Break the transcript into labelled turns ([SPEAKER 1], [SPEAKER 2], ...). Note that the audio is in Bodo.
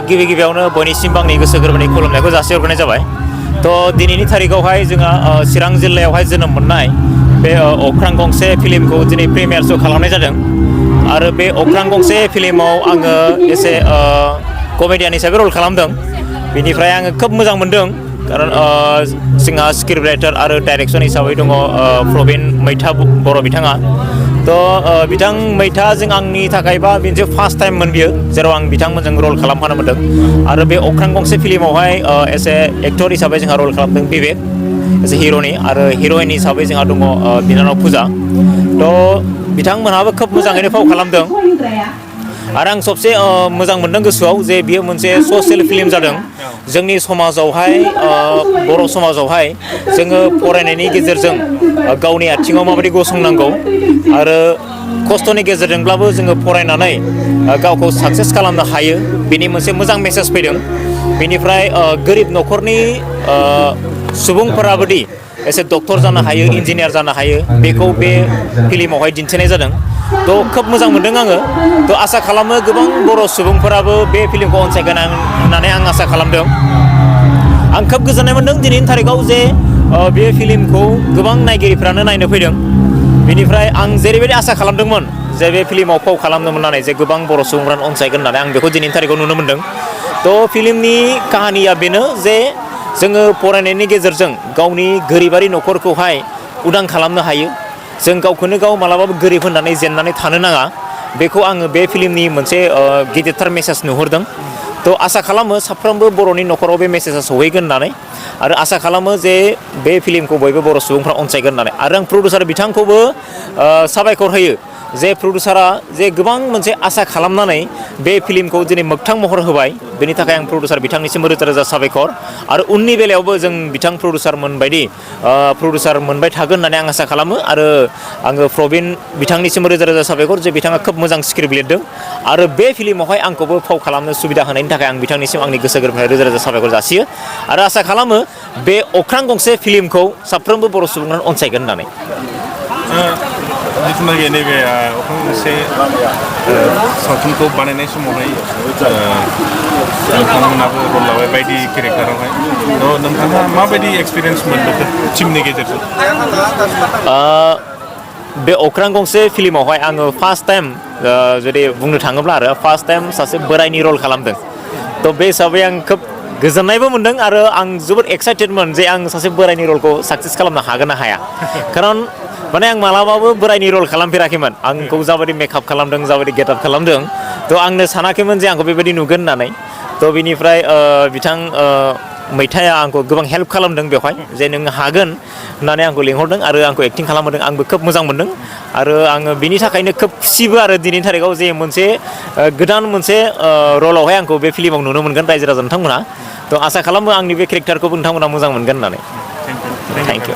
[SPEAKER 1] गिबि गिबियावनो बयनिसिमबो आंनि गोसो गोरबोनि खुलुमनायखौ जासिहरग्रोनाय जाबाय। दिनैनि थारिखआवहाय जोंहा चिरां जिल्लायावहाय जोनोम मोननाय बे अख्रां गंसे फिल्मखौ दिनै प्रिमियार श' खालामनाय जादों आरो बे अख्रां गंसे फिल्माव आङो एसे कमेडियान हिसाबै रल खालामदों। बेनिफ्राय आङो खोब मोजां मोनदों खारन जोंहा स्क्रिप्ट राइटार आरो डाइरेक्सन हिसाबै दङ प्रबिन मैथा बर' बिथाङा। बिथां मैथाजों आंनि थाखायबा मोनसे फार्स्ट टाइममोन बियो जेराव आं बिथांमोनजों रल खालामफानो मोनदों आरो बे अख्रां गंसे फिल्मावहाय एसे एक्टर हिसाबै जोंहा रल खालामदों बिबेक एसे हिर'नि आरो हिर'इन हिसाबै जोंहा दङ बिनानाव फुजा। बिथांमोनहाबो खोब मोजाङैनो फाव खालामदों आरो आं सबसे मोजां मोनदों गोसोआव जे बियो मोनसे ससियेल फिल्म जादों। जोंनि समाजावहाय बर' समाजावहाय जोङो फरायनायनि गेजेरजों गावनि आथिङाव माबायदि गसंनांगौ आरो खस्थ'नि गेजेरजोंब्लाबो जोङो फरायनानै गावखौ साक्सेस खालामनो हायो बेनि मोनसे मोजां मेसेज फैदों। बेनिफ्राय गोरिब न'खरनि सुबुंफोराबोदि एसे डक्टर जानो हायो इन्जिनियार जानो हायो बेखौ बे फिल्मावहाय दिन्थिनाय जादों। खोब मोजां मोनदों आङो। आसा खालामो गोबां बर' सुबुंफोराबो बे फिल्मखौ अनसायगोन होननानै आं आसा खालामदों। आं खोब गोजोननाय मोनदों दिनैनि थारिखआव जे बे फिल्मखौ गोबां नायगिरिफ्रानो नायनो फैदों। बेनिफ्राय आं जेरैबायदि आसा खालामदोंमोन जे बे फिल्माव फाव खालामनो मोननानै जे गोबां बर' सुबुंफ्रानो अनसायगोन होननानै आं बेखौ दिनैनि थारिखआव नुनो मोनदों। फिल्मनि काहानिया बेनो जे जोङो फरायनायनि गेजेरजों गावनि गोरिबारि न'खरखौहाय उदां खालामनो हायो। जों गावखौनो गाव मालाबाबो गोरिब होननानै जेननानै थानो नाङा। बेखौ आङो बे फिल्मनि मोनसे गिदिरथार मेसेज नुहुरदों। आसा खालामो साफ्रोमबो बर'नि न'खराव बे मेसेजआ सहैगोन होननानै आरो आसा खालामो जे बे फिल्मखौ बयबो बर' सुबुंफ्रा अनसायगोन होननानै आरो आं प्रडिउसार बिथांखौबो साबायखर होयो जे प्रडिउसारा जे गोबां मोनसे आसा खालामनानै बे फिल्मखौ दिनै मोगथां महर होबाय। बेनि थाखाय आं प्रडिउसार बिथांनिसिम रोजा रोजा साबायखर आरो उननि बेलायावबो जों बिथां प्रडिउसारमोन बायदि प्रडिउसार मोनबाय थागोन होननानै आं आसा खालामो आरो आङो प्रबिन बिथांनिसिम रोजा रोजा साबायखर जे बिथाङा खोब मोजां स्क्रिप्ट लिरदों आरो बे फिल्मावहाय आंखौबो फाव खालामनो सुबिदा होनायनि थाखाय आं बिथांनिसिम आंनि गोसो गोरबोनिफ्राय रोजा रोजा साबायखर जासियो आरो आसा खालामो बे अख्रां गंसे फिल्मखौ साफ्रोमबो बर' सुबुंफ्रानो अनसायगोन होननानै।
[SPEAKER 2] जिथुनाखि नैबे अख्रां गंसे सावथुनखौ बानायनाय समावहाय नोंथांमोनाबो रल लाबाय बायदि केरेक्टारावहाय नोंथाङा माबायदि एक्सपिरियेन्स मोनबोखो टिमनि गेजेरजों?
[SPEAKER 1] बे अख्रां गंसे फिल्मावहाय आङो फार्स्ट टाइम जुदि बुंनो थाङोब्ला आरो फार्स्ट टाइम सासे बोराइनि रल खालामदों। बे हिसाबै आं खोब गोजोननायबो मोनदों आरो आं जोबोद एक्साइटेडमोन जे आं सासे बोराइनि रलखौ साक्सेस खालामनो हागोन ना हाया। खारन माने आं मालाबाबो बोराइनि रल खालामफेराखैमोन। आंखौ जाबायदि मेकआप खालामदों जाबायदि गेटआप खालामदों आंनो सानाखैमोन जे आंखौ बेबायदि नुगोन होननानै। बिनिफ्राय बिथां मैथाया आंखौ गोबां हेल्प खालामदों बेवहाय जे नों हागोन होननानै आंखौ लिंहरदों आरो आंखौ एक्टिं खालामहोदों आंबो खोब मोजां मोनदों आरो आङो बिनि थाखायनो खोब खुसिबो आरो दिनैनि थारिखआव जे मोनसे गोदान मोनसे रलावहाय आंखौ बे फिल्माव नुनो मोनगोन रायजो राजा नोंथांमोना। आसा खालामो आंनि बे केरेक्टारखौबो नोंथांमोना मोजां मोनगोन होननानै। Thank you.